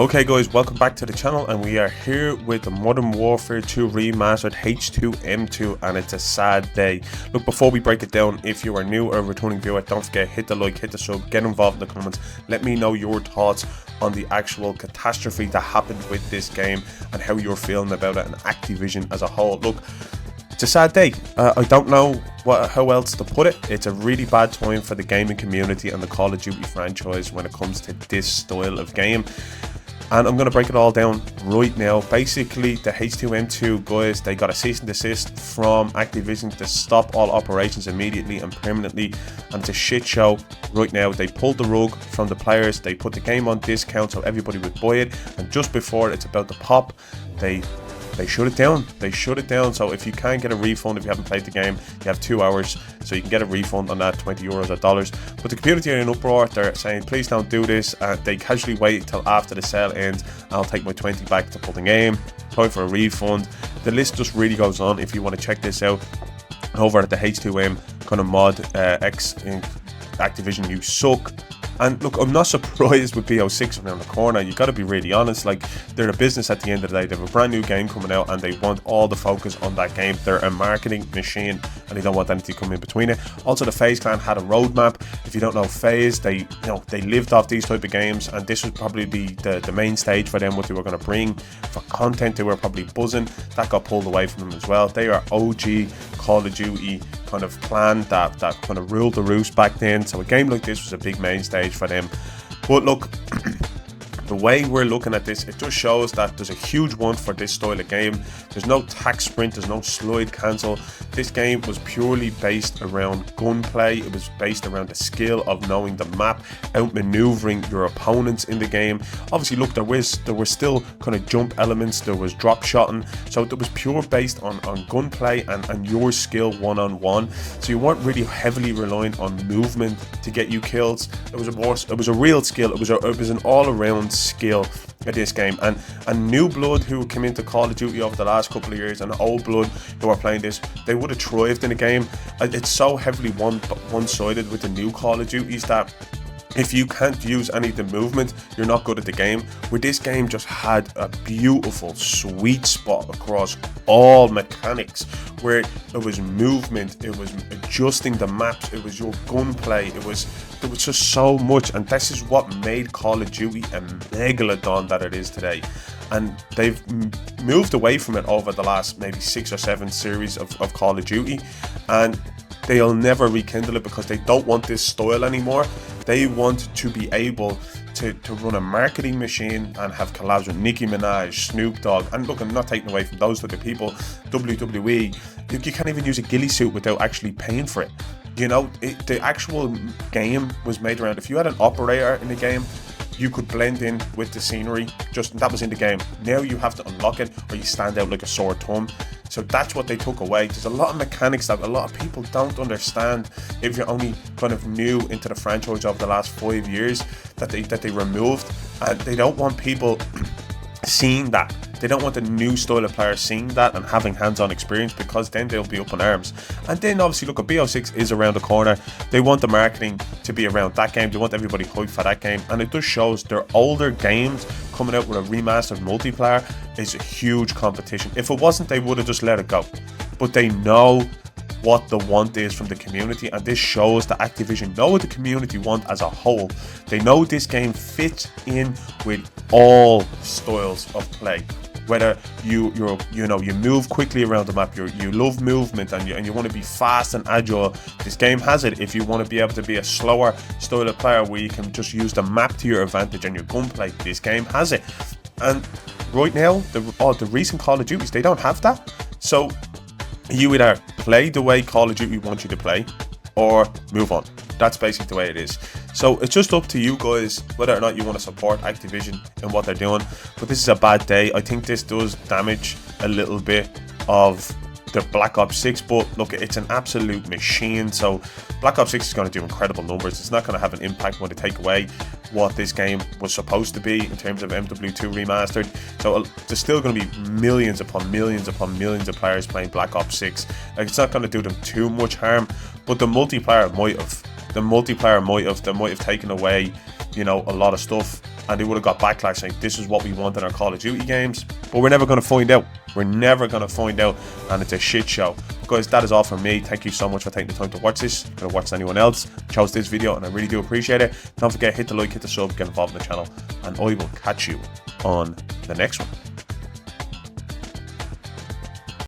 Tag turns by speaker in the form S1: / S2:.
S1: Okay guys, welcome back to the channel, and we are here with the Modern Warfare 2 Remastered H2M2, and it's a sad day. Look, before we break it down, if you are new or a returning viewer, don't forget, hit the like, hit the sub, get involved in the comments, let me know your thoughts on the actual catastrophe that happened with this game and how you're feeling about it and Activision as a whole. Look, it's a sad day. I don't know how else to put it. It's a really bad time for the gaming community and the Call of Duty franchise when it comes to this style of game. And I'm going to break it all down right now. Basically, the H2M2 guys, they got a cease and desist from Activision to stop all operations immediately and permanently. And it's a shit show right now. They pulled the rug from the players. They put the game on discount so everybody would buy it. And just before it's about to pop, they shut it down. They shut it down. So if you can't get a refund, if you haven't played the game, you have 2 hours. So you can get a refund on that, €20 or dollars. But the community are in uproar. They're saying, please don't do this. They casually wait until after the sale ends. I'll take my 20 back to pull the game. Time for a refund. The list just really goes on if you want to check this out over at the H2M kind of mod X in Activision. You suck. And look, I'm not surprised with Mw2 around the corner. You got to be really honest. Like, they're a business at the end of the day. They have a brand new game coming out, and they want all the focus on that game. They're a marketing machine, and they don't want anything to come in between it. Also, the FaZe clan had a roadmap. If you don't know FaZe, they lived off these type of games, and this would probably be the main stage for them. What they were going to bring for content, they were probably buzzing. That got pulled away from them as well. They are OG Call of Duty kind of clan that kind of ruled the roost back then. So a game like this was a big main stage for them. But look, the way we're looking at this, it just shows that there's a huge want for this style of game. There's no tack sprint, there's no slide cancel. This game was purely based around gunplay. It was based around the skill of knowing the map, outmaneuvering your opponents in the game. Obviously, look, there were still kind of jump elements, there was drop shotting, so it was pure based on gunplay and your skill one-on-one. So you weren't really heavily reliant on movement to get you kills. It was a real skill. It was an all-around skill at this game, and new blood who came into Call of Duty over the last couple of years and old blood who are playing this, they would have thrived in the game. It's so heavily one-sided with the new Call of Duties that if you can't use any of the movement, you're not good at the game. Where this game just had a beautiful sweet spot across all mechanics, where it was movement, it was adjusting the maps, it was your gunplay, there was just so much, and this is what made Call of Duty a megalodon that it is today. And they've moved away from it over the last maybe 6 or 7 series of Call of Duty, and they'll never rekindle it because they don't want this style anymore. They want to be able to run a marketing machine and have collabs with Nicki Minaj, Snoop Dogg, and look, I'm not taking away from those type of people. WWE, you can't even use a ghillie suit without actually paying for it. You know, the actual game was made around, if you had an operator in the game, you could blend in with the scenery, that was in the game. Now you have to unlock it, or you stand out like a sore thumb. So that's what they took away. There's a lot of mechanics that a lot of people don't understand if you're only kind of new into the franchise over the last 5 years that they removed, and they don't want people seeing that. They don't want the new style of players seeing that and having hands-on experience, because then they'll be up in arms. And then obviously, look, Mw2 is around the corner. They want the marketing to be around that game. They want everybody hyped for that game, and it just shows their older games coming out with a remastered multiplayer is a huge competition. If it wasn't, they would have just let it go. But they know what the want is from the community, and this shows that Activision know what the community want as a whole. They know this game fits in with all styles of play. Whether you move quickly around the map, you love movement, and you want to be fast and agile, this game has it. If you want to be able to be a slower style of player where you can just use the map to your advantage and your gunplay, this game has it. And right now, the recent Call of Duties, they don't have that. So you either play the way Call of Duty wants you to play, or move on. That's basically the way it is. So it's just up to you guys whether or not you want to support Activision and what they're doing. But this is a bad day. I think this does damage a little bit of the Black Ops 6, but look, it's an absolute machine. So Black Ops 6 is going to do incredible numbers. It's not going to have an impact when they take away what this game was supposed to be in terms of Mw2 Remastered. So there's still going to be millions upon millions upon millions of players playing Black Ops 6. Like, it's not going to do them too much harm, but the multiplayer might have. They might have taken away, you know, a lot of stuff and they would have got backlash saying this is what we want in our Call of Duty games, but we're never going to find out. We're never going to find out, and it's a shit show. But guys, that is all from me. Thank you so much for taking the time to watch this. If you watched anyone else, chose this video, and I really do appreciate it. Don't forget, hit the like, hit the sub, get involved in the channel, and I will catch you on the next one.